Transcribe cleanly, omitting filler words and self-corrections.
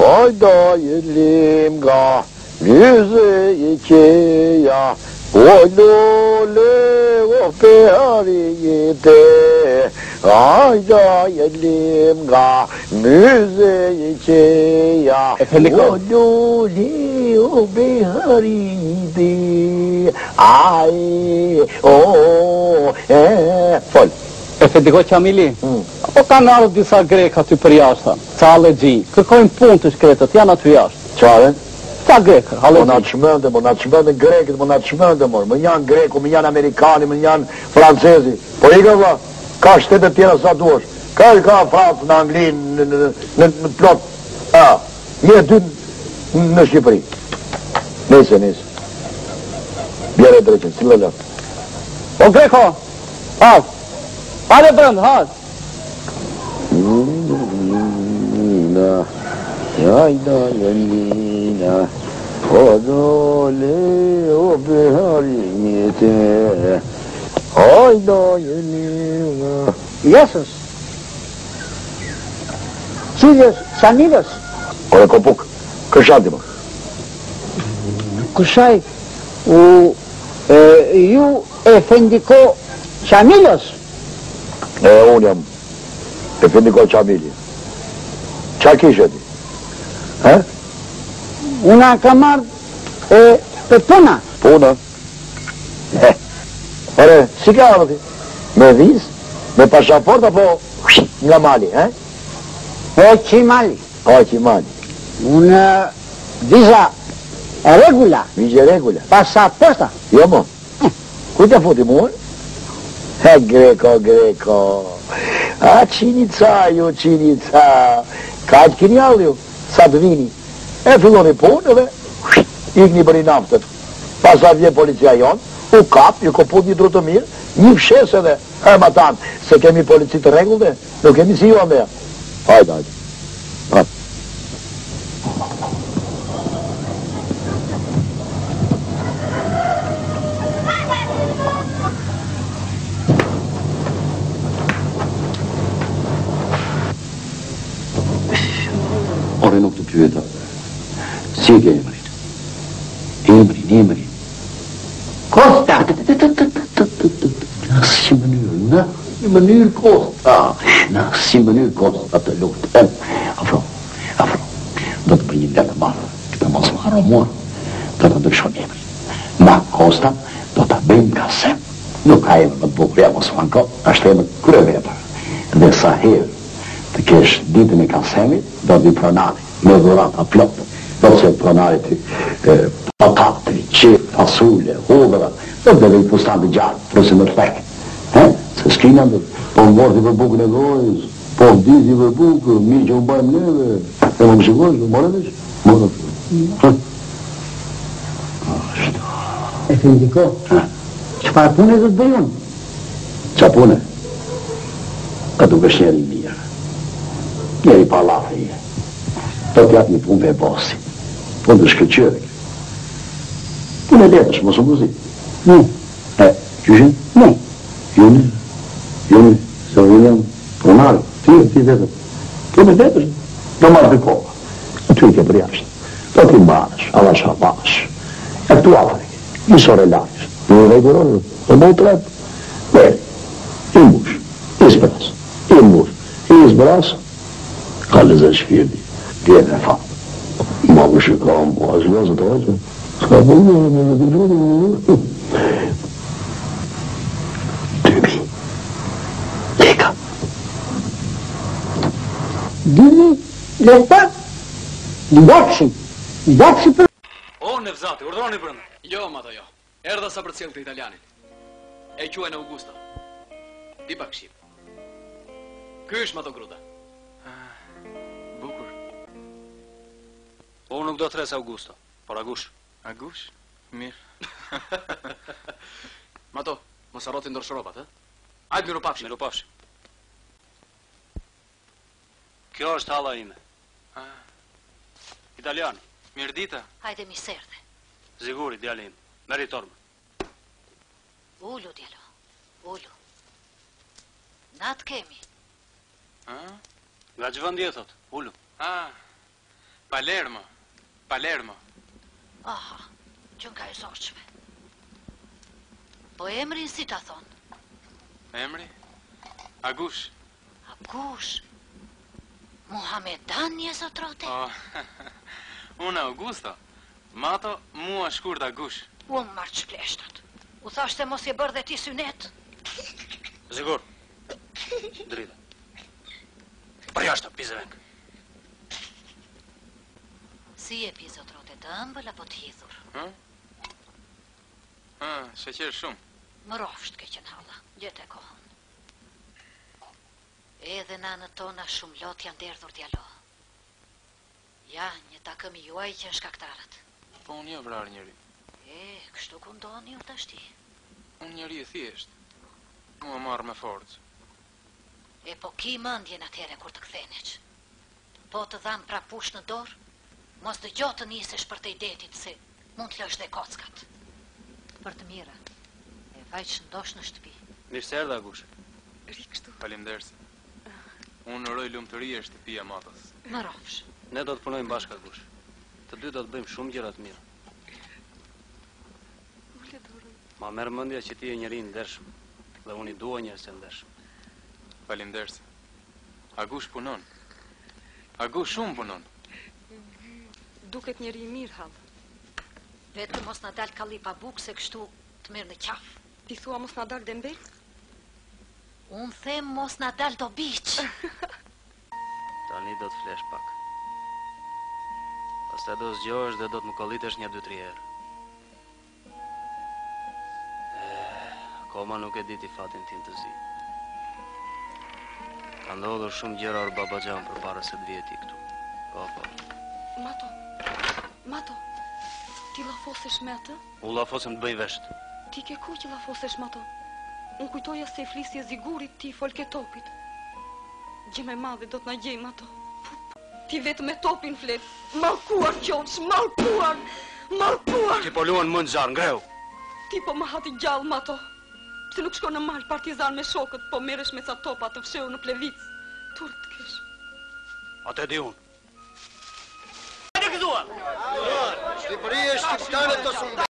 Hajda jelim nga Lyze i qeja O lole o pehari jete Hajda jelim nga Lyze i qeja O lole o pehari jete Aj o Fol E Fediko Qamili, apo kanë ardhur disa grek aty për jashtë, ca allegji, kërkojnë punë të shkretët, janë aty jashtë. Qare? Ca grekër, allegji. Mo na çmendë grekët, mo na çmendë mor. Më janë greku, më janë amerikani, më janë francezi. Po ika valla, ka shtete tjera sa duash. Ka Francë në Angli, në plot. Je dy në Shqipëri. Nëse. Bjerë drejtë, si lëllë. O greko, pas. Hajde brëndë, hajde. Hajda jelina O dole o behari njete Hajda jelina Jesës. Cilës, Qamilës. Ore kopuk, këshati më. Kushaj, ju e Fendiko Qamilës. Unë jam e Fendiko Qamili. Qa kishe ti? Una ka marrë për puna. Puna? Ore, si ka arë ti? Me viz? Me pashaport apo nga Mali, O Qimali. O Qimali. Unë viza regula. Vigje regula. Pasaporta. Jo mo. Ku të futi muën? Greko. A qinica ju, qinica. Ka që kini allë ju, sa të vini. E filloni punë dhe ikni për i naftët. Pasat vje policia jonë, u kap, ju koput një drutë mirë, një fshes edhe, ma tanë, se kemi polici të regullë, nuk kemi si ju ameja. Hajde. Ore nuk të pyeta. Si e ke emrin? Emrin. Kosta. Në si mënyrë Kosta. Në si mënyrë Kosta të luktë. Afro. Do të për një letë marë. Këta mos marë o morë. Do të ndryshon emrin. Ma Kosta do të bëjmë kasem. Nuk ka emër më të bukur, ja mos manko. Ashtë emër kërë veta. Dhe sa herë të kesh ditën e kasemit, do të pronari, me dhurata plotë, do të pronari të patatri, qip, fasule, hudra, do të dhe i pustan të gjarë, përse më të fekë. Se s'kina ndër, po më morti për bukën e gojës, po më diti për bukë, mi që më bajmë neve, e më më shikojsh, më morë vesh? Morë vesh. E Fendiko, qëfar pune do të bëjun? Qa pune? Ka duke shjeri mirë. Njeri pa lafe i. Do t'jap një punë për bosi. Punë të shkëqyre. Punë e letësh, mos u muzi. Qyshin? Ne. Juni, se unë jam pronarë. Ti vetëm. Punë e letësh, do marrë për koha. Aty i ke për jashtë. Do t'i mbarësh, avash avash. E këtu afre. Njësore lajsh. Në regulorë, do më trep. Beri, i mbush, i zbras, i zbras, ka lëzë shpirti, vjetë e fatë. Ma më shikam, po asë lëzë të ojtë, s'ka përnë, në të gjurë, 2000. Leka. 2000 leka? Ndokshi për... O, Nevzati, urdhroni brënda. Jo, mato jo. Erdha sa për cilë të italianit. E quajnë Augusta. Di pak shqip. Ky është mato gruda. Bukur. Unë nuk do të res Augusto, por Agush. Agush? Mirë. Mato, mos harro të ndorë shoropat, Ajde, miru pafshim. Kjo është halla ime. Italiani. Mirë dita. Hajde mi serde. Ziguri, djalim. Meritorme. Ullu, djalo. Ullu. Natë kemi. Nga që vëndje, thot? Ullu. Palermo. Palermo. Aha, që nga e zorqme. Po emrin si ta thonë? Emri? Agush. Agush? Muhamedan një zotrote? Oh, unë Augusto. Mato, mua shkurt Agush. Unë marrë që pleshtat. U thashtë mos je bërë dhe ti synet? Sigur. Drita. Për jashtë, pizë veng. Si e pi zotrote, të ëmbël apo të hidhur? Sheqer shumë. Më rofsht ke qenë halla, gjete kohën. Edhe nanët tona shumë lot janë derdhur djalo. Ja, një takëm i juaj që në shkaktarët. Po unë jo vrar njëri. Kështu ku ndoni u të shti. Unë njëri e thjesht. Mua marrë me forcë. Po ki mëndjen atëhere kur të ktheneq. Po të dhamë pra push në dorë, mos të gjotë nisesh për të idetit se mund të lësh dhe kockat. Për të mira, e vaj që ndosh në shtëpi. Mirë se erdha, Agush. Rikështu. Faleminderse. Unë uroj lumturi e shtëpia Matos. Më rofsh. Ne do të punojmë bashkë, Agush. Të dy do të bëjmë shumë gjëra të mira. Ma merë mendja që ti e njëri i ndershëm, dhe unë i dua njerëz të ndershëm. Faleminderse. Agush punon. Agush shumë punon. Duket njëri i mirë, hallë. Vetë mos na dal kalli pa bukë se kështu të mirë në qaf. Ti thua mos na dal dembel? Unë them mos na dal do biq. Tani do të flesh pak. Pastaj do zgjohesh dhe do të më kollitesh 1-2-3 herë. Koma nuk e di ti fatin tim të zi. Ka ndodhur shumë gjëra or babaxhan përpara se të vijë ti këtu. Po. Mato, ti lafosesh me atë? U lafosem të bëj vesht. Ti ke ku që lafosesh, Mato? Unë kujtoja se flisje zigurit ti folke topit. Gjë me madhe do të na gjej, Mato. Ti vetë me topin flet. Mallkuar qoç, mallkuar. Ti po luan më në zjarë, ngreu. Ti po më hati gjallë, Mato. Pse nuk shko në mal partizan me shokët, po merresh me ca topa të fshehur në Plevic. Turp të kesh. Atë di unë. Shqipëria është shqiptare të sundë.